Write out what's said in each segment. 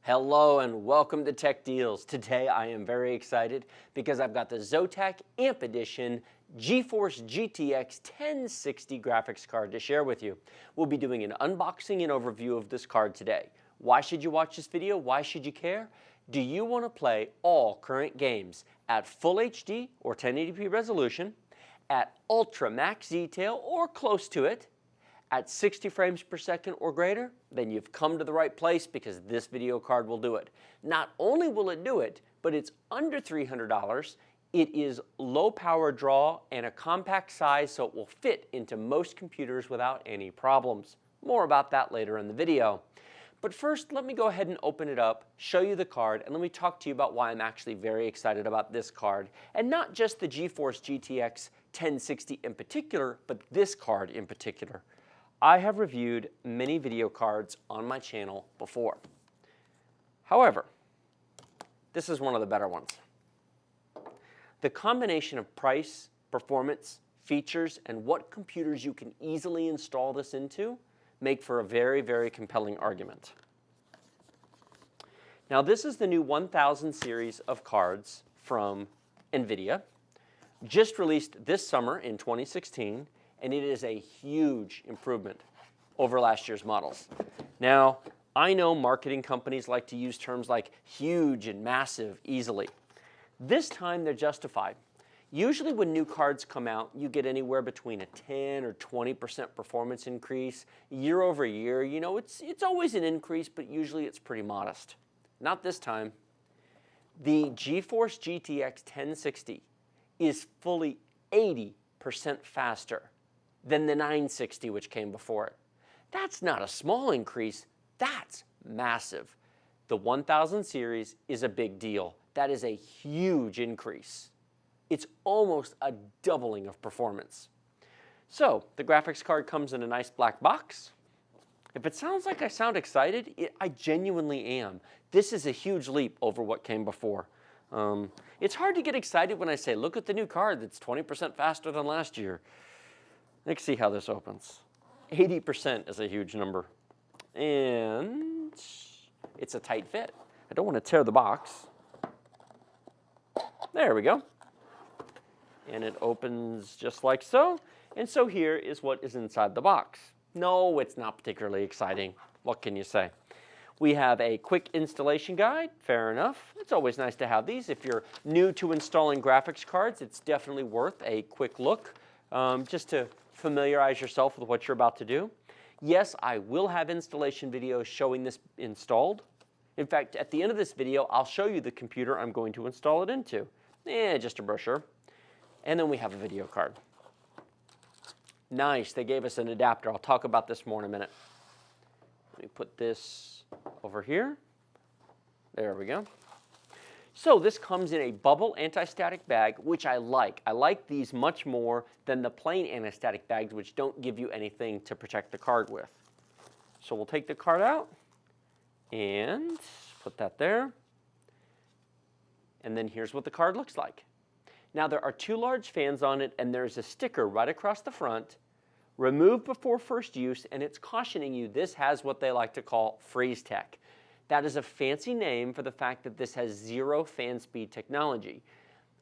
Hello and welcome to Tech Deals. Today I am very excited because I've got the Zotac Amp Edition GeForce GTX 1060 graphics card to share with you. We'll be doing an unboxing and overview of this card today. Why should you watch this video? Why should you care? Do you want to play all current games at Full HD or 1080p resolution, at Ultra Max Detail or close to it, at 60 frames per second or greater? Then you've come to the right place because this video card will do it. Not only will it do it, but it's under $300. It is low power draw and a compact size, so it will fit into most computers without any problems. More about that later in the video. But first, let me go ahead and open it up, show you the card, and let me talk to you about why I'm actually very excited about this card. And not just the GeForce GTX 1060 in particular, but this card in particular. I have reviewed many video cards on my channel before. However, this is one of the better ones. The combination of price, performance, features, and what computers you can easily install this into make for a very, very compelling argument. Now, this is the new 1000 series of cards from NVidia, just released this summer in 2016, and it is a huge improvement over last year's models. Now, I know marketing companies like to use terms like huge and massive easily. This time they're justified. Usually when new cards come out, you get anywhere between a 10 or 20% performance increase year over year. You know, it's always an increase, but usually it's pretty modest. Not this time. The GeForce GTX 1060 is fully 80% faster than the 960 which came before it. That's not a small increase, that's massive. The 1000 series is a big deal. That is a huge increase. It's almost a doubling of performance. So the graphics card comes in a nice black box. If it sounds like I sound excited, I genuinely am. This is a huge leap over what came before. It's hard to get excited when I say, look at the new card that's 20% faster than last year. Let's see how this opens. 80% is a huge number. And it's a tight fit. I don't want to tear the box. There we go. And it opens just like so. And so here is what is inside the box. No, it's not particularly exciting. What can you say? We have a quick installation guide, fair enough. It's always nice to have these. If you're new to installing graphics cards, it's definitely worth a quick look just to familiarize yourself with what you're about to do. Yes, I will have installation videos showing this installed. In fact, at the end of this video, I'll show you the computer I'm going to install it into. Just a brochure. And then we have a video card. Nice, they gave us an adapter. I'll talk about this more in a minute. Let me put this over here. There we go. So this comes in a bubble anti-static bag, which I like. I like these much more than the plain anti-static bags, which don't give you anything to protect the card with. So we'll take the card out and put that there. And then here's what the card looks like. Now there are two large fans on it, and there's a sticker right across the front. Remove before first use, and it's cautioning you this has what they like to call freeze tech. That is a fancy name for the fact that this has zero fan speed technology.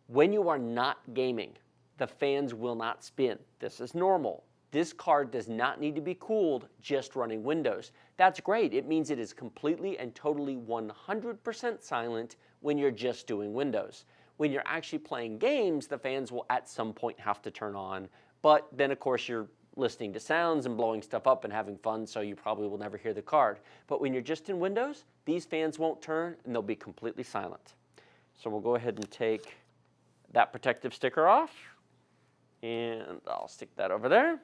When you are not gaming, the fans will not spin. This is normal. This card does not need to be cooled just running Windows. That's great. It means it is completely and totally 100% silent when you're just doing Windows. When you're actually playing games, the fans will at some point have to turn on. But then, of course, you're listening to sounds and blowing stuff up and having fun, so you probably will never hear the card. But when you're just in Windows, these fans won't turn and they'll be completely silent. So we'll go ahead and take that protective sticker off, and I'll stick that over there.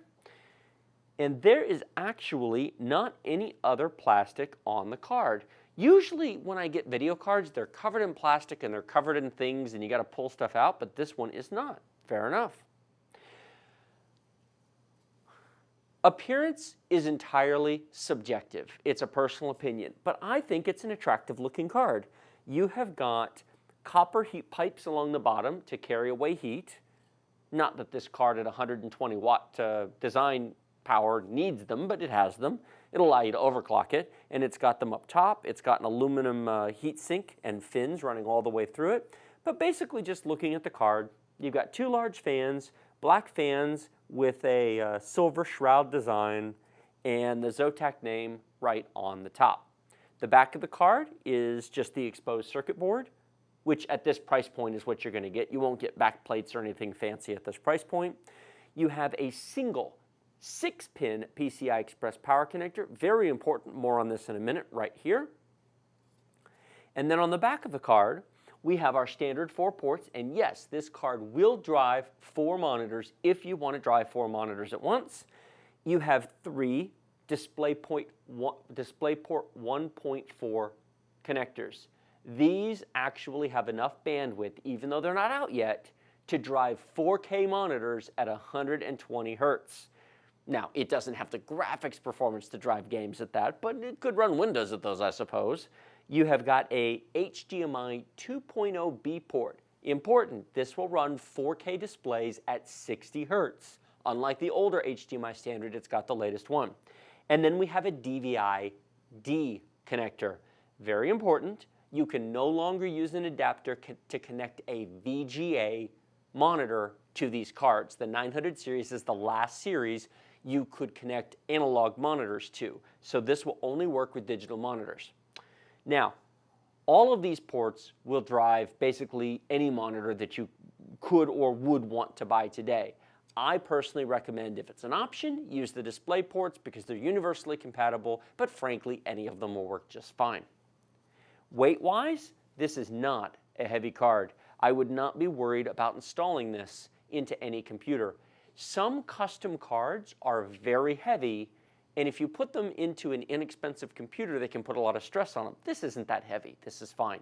And there is actually not any other plastic on the card. Usually when I get video cards, they're covered in plastic and they're covered in things and you got to pull stuff out, but this one is not. Fair enough. Appearance is entirely subjective. It's a personal opinion, but I think it's an attractive looking card. You have got copper heat pipes along the bottom to carry away heat. Not that this card at 120 watt design power needs them, but it has them. It'll allow you to overclock it, and it's got them up top. It's got an aluminum heat sink and fins running all the way through it. But basically, just looking at the card, you've got two large fans, black fans with a silver shroud design, and the Zotac name right on the top. The back of the card is just the exposed circuit board, which at this price point is what you're going to get. You won't get back plates or anything fancy at this price point. You have a single 6-pin PCI-Express power connector. Very important, more on this in a minute, right here. And then on the back of the card, we have our standard 4 ports, and yes, this card will drive 4 monitors if you want to drive 4 monitors at once. You have 3 DisplayPort 1.4 connectors. These actually have enough bandwidth, even though they're not out yet, to drive 4K monitors at 120 Hertz. Now, it doesn't have the graphics performance to drive games at that, but it could run Windows at those, I suppose. You have got a HDMI 2.0 B port. Important, this will run 4K displays at 60 Hertz. Unlike the older HDMI standard, it's got the latest one. And then we have a DVI-D connector. Very important, you can no longer use an adapter to connect a VGA monitor to these cards. The 900 series is the last series you could connect analog monitors to. So this will only work with digital monitors. Now, all of these ports will drive basically any monitor that you could or would want to buy today. I personally recommend, if it's an option, use the display ports because they're universally compatible, but frankly, any of them will work just fine. Weight-wise, this is not a heavy card. I would not be worried about installing this into any computer. Some custom cards are very heavy, and if you put them into an inexpensive computer, they can put a lot of stress on them. This isn't that heavy. This is fine.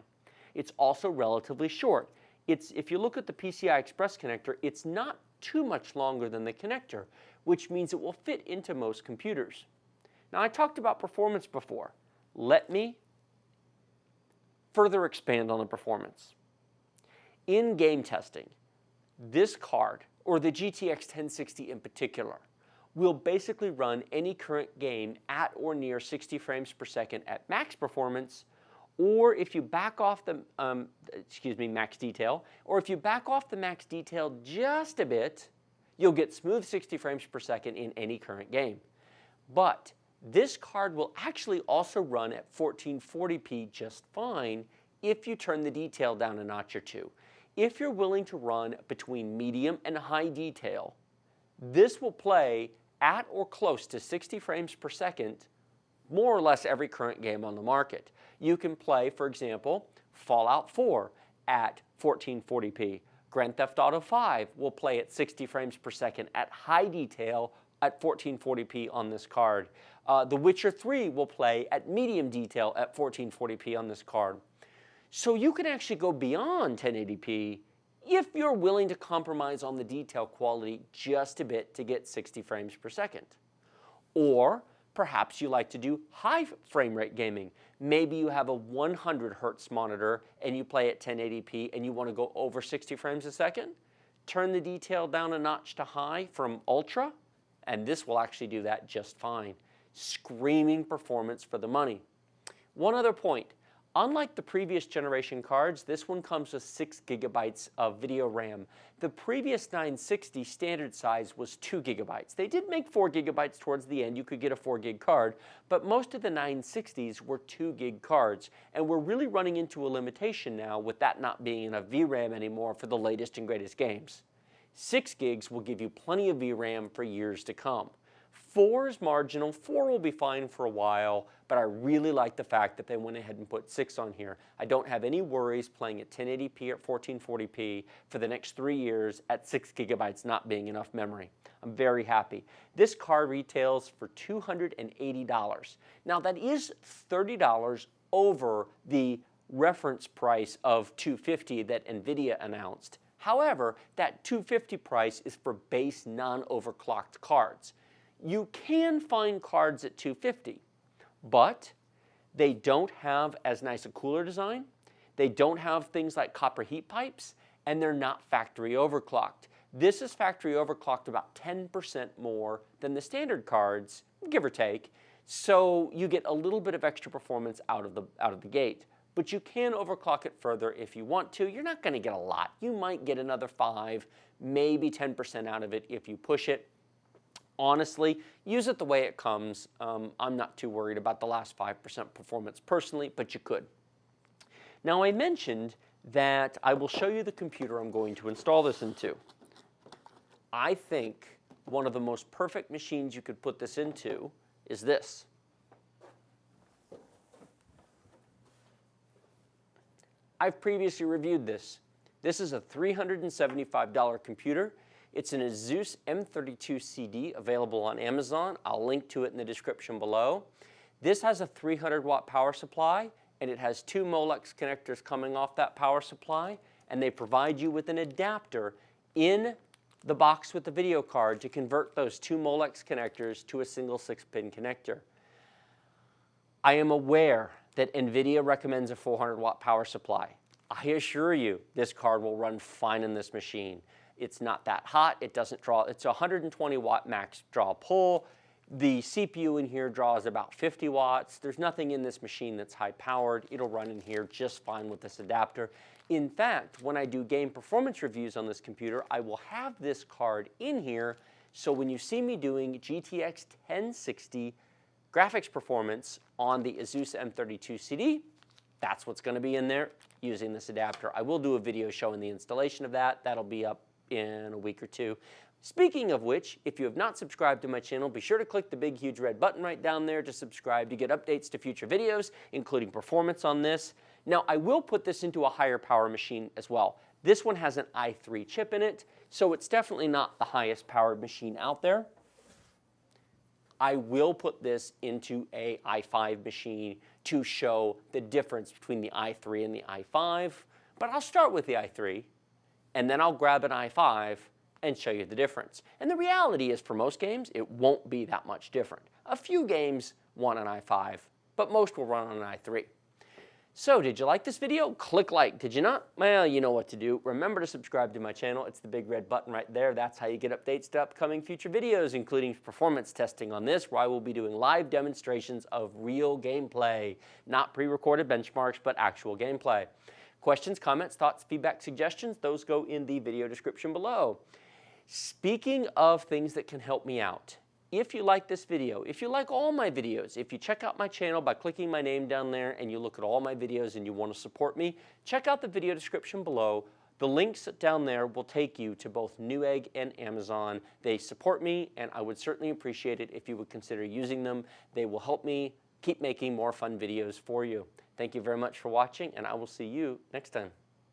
It's also relatively short. If you look at the PCI-Express connector, it's not too much longer than the connector, which means it will fit into most computers. Now, I talked about performance before. Let me further expand on the performance. In game testing, this card, or the GTX 1060 in particular, will basically run any current game at or near 60 frames per second at max performance, or if you back off the, max detail, or if you back off the max detail just a bit, you'll get smooth 60 frames per second in any current game. But this card will actually also run at 1440p just fine if you turn the detail down a notch or two. If you're willing to run between medium and high detail, this will play at or close to 60 frames per second more or less every current game on the market. You can play, for example, Fallout 4 at 1440p. Grand Theft Auto 5 will play at 60 frames per second at high detail at 1440p on this card. The Witcher 3 will play at medium detail at 1440p on this card. So you can actually go beyond 1080p if you're willing to compromise on the detail quality just a bit to get 60 frames per second. Or perhaps you like to do high frame rate gaming. Maybe you have a 100 Hertz monitor and you play at 1080p and you want to go over 60 frames a second. Turn the detail down a notch to high from ultra, and this will actually do that just fine. Screaming performance for the money. One other point. Unlike the previous generation cards, this one comes with 6 gigabytes of video RAM. The previous 960 standard size was 2 gigabytes. They did make 4 gigabytes towards the end. You could get a 4 gig card, but most of the 960s were 2 gig cards, and we're really running into a limitation now with that not being enough VRAM anymore for the latest and greatest games. 6 gigs will give you plenty of VRAM for years to come. 4 is marginal. 4 will be fine for a while, but I really like the fact that they went ahead and put 6 on here. I don't have any worries playing at 1080p at 1440p for the next 3 years at 6 gigabytes not being enough memory. I'm very happy. This card retails for $280. Now that is $30 over the reference price of $250 that NVIDIA announced. However, that $250 price is for base non-overclocked cards. You can find cards at $250, but they don't have as nice a cooler design, they don't have things like copper heat pipes, and they're not factory overclocked. This is factory overclocked about 10% more than the standard cards, give or take. So you get a little bit of extra performance out of the gate. But you can overclock it further if you want to. You're not going to get a lot. You might get another 5, maybe 10% out of it if you push it. Honestly, use it the way it comes. I'm not too worried about the last 5% performance personally, but you could. Now I mentioned that I will show you the computer I'm going to install this into. I think one of the most perfect machines you could put this into is this. I've previously reviewed this. This is a $375 computer. It's an ASUS M32CD available on Amazon. I'll link to it in the description below. This has a 300-watt power supply, and it has 2 Molex connectors coming off that power supply, and they provide you with an adapter in the box with the video card to convert those 2 Molex connectors to a single 6-pin connector. I am aware that NVIDIA recommends a 400-watt power supply. I assure you, this card will run fine in this machine. It's not that hot. It doesn't draw. It's a 120-watt max draw pull. The CPU in here draws about 50 watts. There's nothing in this machine that's high-powered. It'll run in here just fine with this adapter. In fact, when I do game performance reviews on this computer, I will have this card in here, so when you see me doing GTX 1060 graphics performance on the ASUS M32CD, that's what's going to be in there using this adapter. I will do a video showing the installation of that. That'll be up in a week or 2. Speaking of which, if you have not subscribed to my channel, be sure to click the big huge red button right down there to subscribe to get updates to future videos, including performance on this. Now, I will put this into a higher power machine as well. This one has an i3 chip in it, so it's definitely not the highest powered machine out there. I will put this into a i5 machine to show the difference between the i3 and the i5, but I'll start with the i3, and then I'll grab an i5 and show you the difference. And the reality is, for most games, it won't be that much different. A few games want an i5, but most will run on an i3. So, did you like this video? Click like. Did you not? Well, you know what to do. Remember to subscribe to my channel. It's the big red button right there. That's how you get updates to upcoming future videos, including performance testing on this, where I will be doing live demonstrations of real gameplay. Not pre-recorded benchmarks, but actual gameplay. Questions, comments, thoughts, feedback, suggestions, those go in the video description below. Speaking of things that can help me out, if you like this video, if you like all my videos, if you check out my channel by clicking my name down there and you look at all my videos and you want to support me, check out the video description below. The links down there will take you to both Newegg and Amazon. They support me, and I would certainly appreciate it if you would consider using them. They will help me keep making more fun videos for you. Thank you very much for watching, and I will see you next time.